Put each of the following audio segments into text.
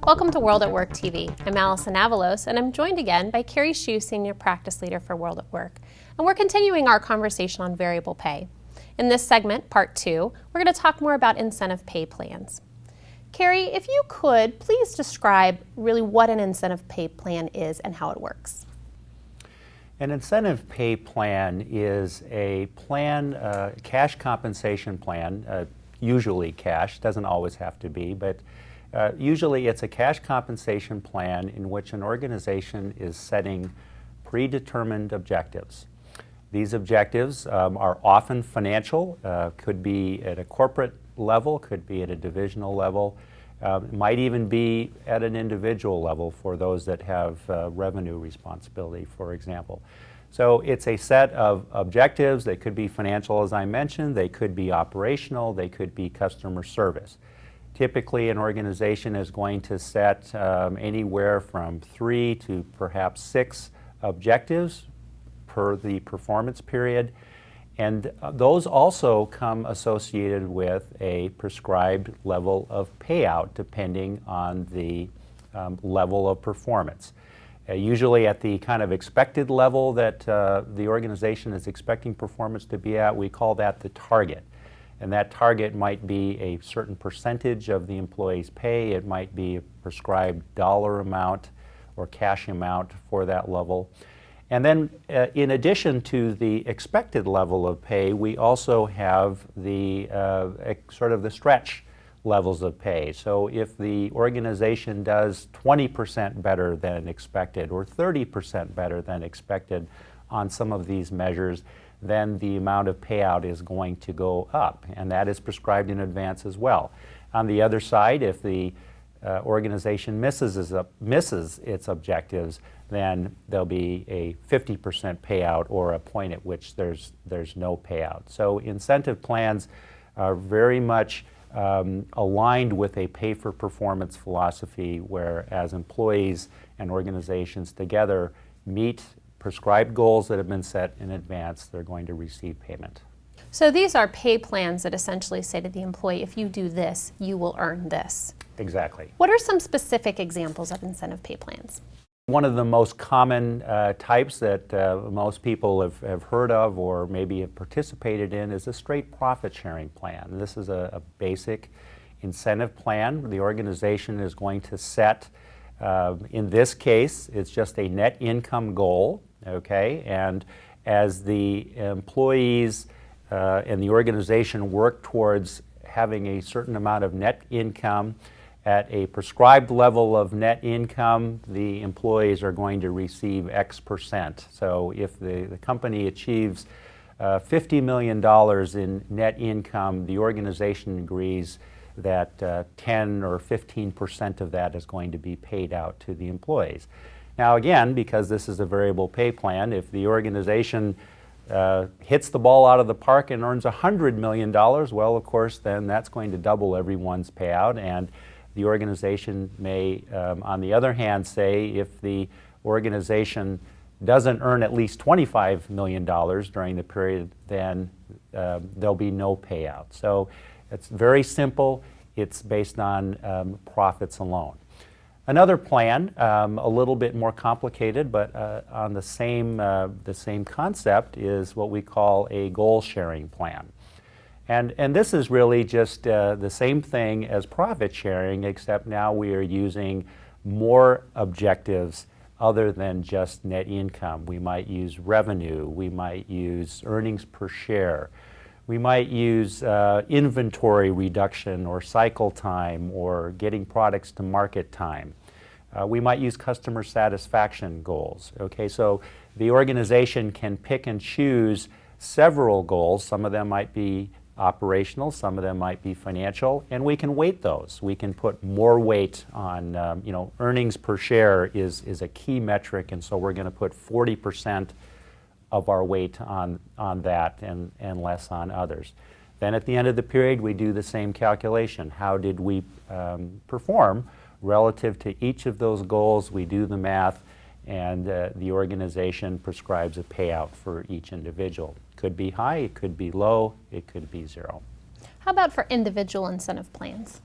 Welcome to World at Work TV. I'm Allison Avalos, and I'm joined again by Kerry Chou, Senior Practice Leader for World at Work. And we're continuing our conversation on variable pay. In this segment, part 2, we're going to talk more about incentive pay plans. Kerry, if you could, please describe really what an incentive pay plan is and how it works. An incentive pay plan is a plan, cash compensation plan, usually cash, doesn't always have to be, but usually it's a cash compensation plan in which an organization is setting predetermined objectives. These objectives are often financial, could be at a corporate level, could be at a divisional level, might even be at an individual level for those that have revenue responsibility, for example. So it's a set of objectives. They could be financial, as I mentioned, they could be operational, they could be customer service. Typically, an organization is going to set anywhere from 3 to perhaps 6 objectives per the performance period. And those also come associated with a prescribed level of payout depending on the level of performance. Usually at the kind of expected level that the organization is expecting performance to be at, we call that the target. And that target might be a certain percentage of the employee's pay. It might be a prescribed dollar amount or cash amount for that level. And then in addition to the expected level of pay, we also have the sort of the stretch levels of pay. So if the organization does 20% better than expected or 30% better than expected on some of these measures, then the amount of payout is going to go up, and that is prescribed in advance as well. On the other side, if the organization misses its objectives, then there'll be a 50% payout or a point at which there's no payout. So incentive plans are very much aligned with a pay-for-performance philosophy, where as employees and organizations together meet prescribed goals that have been set in advance, they're going to receive payment. So these are pay plans that essentially say to the employee, if you do this, you will earn this. Exactly. What are some specific examples of incentive pay plans? One of the most common types that most people have heard of or maybe have participated in is a straight profit sharing plan. This is a basic incentive plan. The organization is going to set, in this case, it's just a net income goal, okay? And as the employees and the organization work towards having a certain amount of net income, at a prescribed level of net income, the employees are going to receive X percent. So if the company achieves $50 million in net income, the organization agrees that 10 or 15% of that is going to be paid out to the employees. Now again, because this is a variable pay plan, if the organization hits the ball out of the park and earns $100 million, well, of course, then that's going to double everyone's payout. And the organization may, on the other hand, say if the organization doesn't earn at least $25 million during the period, then there'll be no payout. So it's very simple. It's based on profits alone. Another plan, a little bit more complicated, but on the same concept, is what we call a goal sharing plan. And this is really just the same thing as profit sharing, except now we are using more objectives other than just net income. We might use revenue, we might use earnings per share, we might use inventory reduction or cycle time or getting products to market time. We might use customer satisfaction goals. Okay, so the organization can pick and choose several goals. Some of them might be operational, some of them might be financial, and we can weight those. We can put more weight on, earnings per share is a key metric, and so we're going to put 40% of our weight on that and less on others. Then at the end of the period, we do the same calculation. How did we perform relative to each of those goals? We do the math, and the organization prescribes a payout for each individual. Could be high, it could be low, it could be zero. How about for individual incentive plans?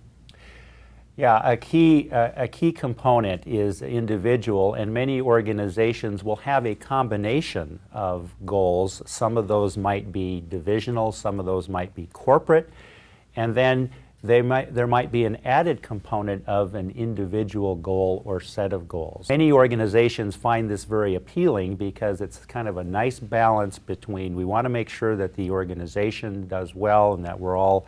Yeah, a key component is individual, and many organizations will have a combination of goals. Some of those might be divisional, some of those might be corporate, and then there might be an added component of an individual goal or set of goals. Many organizations find this very appealing because it's kind of a nice balance between we want to make sure that the organization does well and that we're all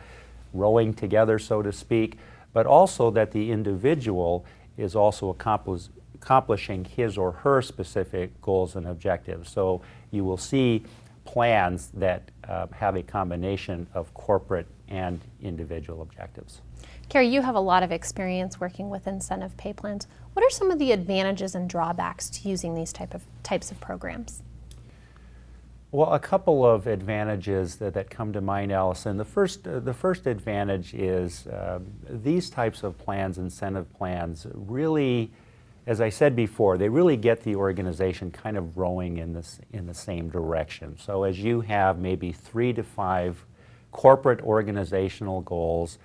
rowing together, so to speak, but also that the individual is also accomplishing his or her specific goals and objectives. So you will see plans that have a combination of corporate and individual objectives. Kerry, you have a lot of experience working with incentive pay plans. What are some of the advantages and drawbacks to using these types of programs? Well, a couple of advantages that come to mind, Allison. The first advantage is these types of plans, incentive plans, really, as I said before, they really get the organization kind of rowing in the same direction. So as you have maybe 3 to 5 corporate organizational goals,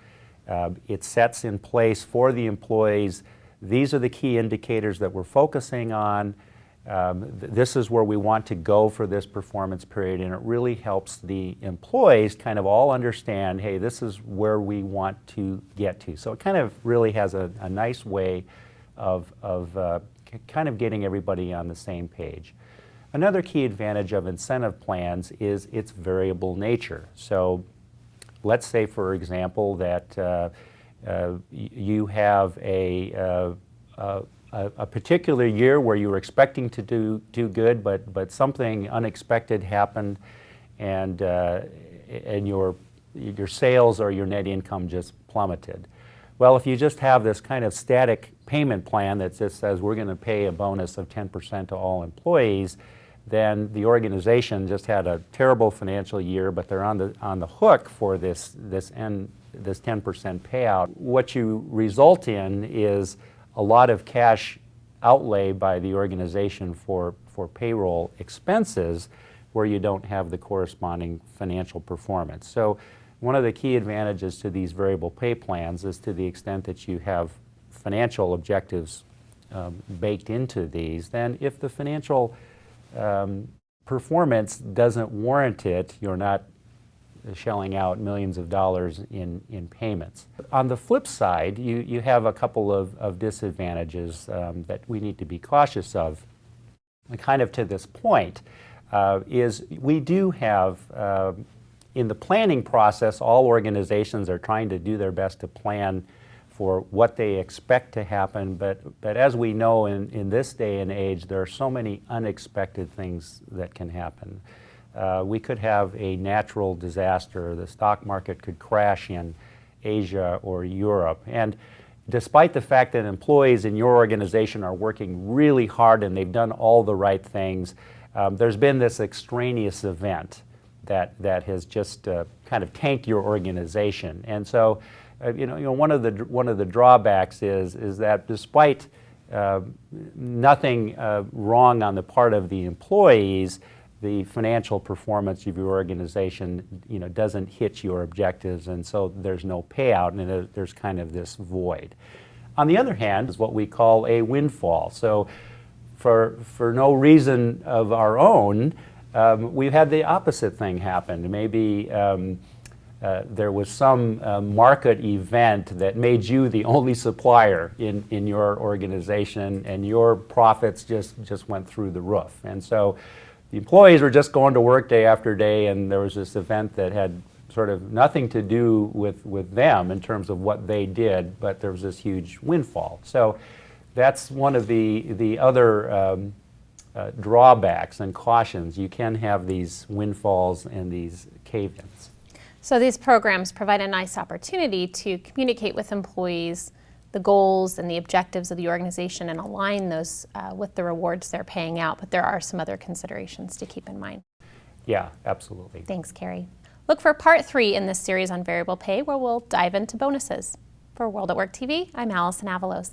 it sets in place for the employees, these are the key indicators that we're focusing on. This is where we want to go for this performance period, and it really helps the employees kind of all understand, hey, this is where we want to get to. So it kind of really has a nice way of kind of getting everybody on the same page. Another key advantage of incentive plans is its variable nature. So let's say, for example, that you have a particular year where you were expecting to do good, but something unexpected happened, and your sales or your net income just plummeted. Well, if you just have this kind of static payment plan that just says we're going to pay a bonus of 10% to all employees, then the organization just had a terrible financial year, but they're on the hook for this 10% payout. What you result in is a lot of cash outlay by the organization for payroll expenses where you don't have the corresponding financial performance. So one of the key advantages to these variable pay plans is to the extent that you have financial objectives baked into these, then if the financial performance doesn't warrant it, you're not shelling out millions of dollars in payments. On the flip side, you have a couple of disadvantages that we need to be cautious of. And kind of to this point is we do have, in the planning process, all organizations are trying to do their best to plan for what they expect to happen, but as we know in this day and age, there are so many unexpected things that can happen. We could have a natural disaster. The stock market could crash in Asia or Europe. And despite the fact that employees in your organization are working really hard and they've done all the right things, there's been this extraneous event that has just kind of tanked your organization. And so, one of the drawbacks is that despite nothing wrong on the part of the employees, the financial performance of your organization, doesn't hit your objectives, and so there's no payout, and there's kind of this void. On the other hand, is what we call a windfall. So, for no reason of our own, we've had the opposite thing happen. Maybe there was some market event that made you the only supplier in your organization, and your profits just went through the roof. And so the employees were just going to work day after day, and there was this event that had sort of nothing to do with them in terms of what they did, but there was this huge windfall. So that's one of the other drawbacks and cautions. You can have these windfalls and these cave-ins. So these programs provide a nice opportunity to communicate with employees the goals and the objectives of the organization and align those with the rewards they're paying out, but there are some other considerations to keep in mind. Yeah, absolutely. Thanks, Kerry. Look for part 3 in this series on variable pay, where we'll dive into bonuses. For World at Work TV, I'm Allison Avalos.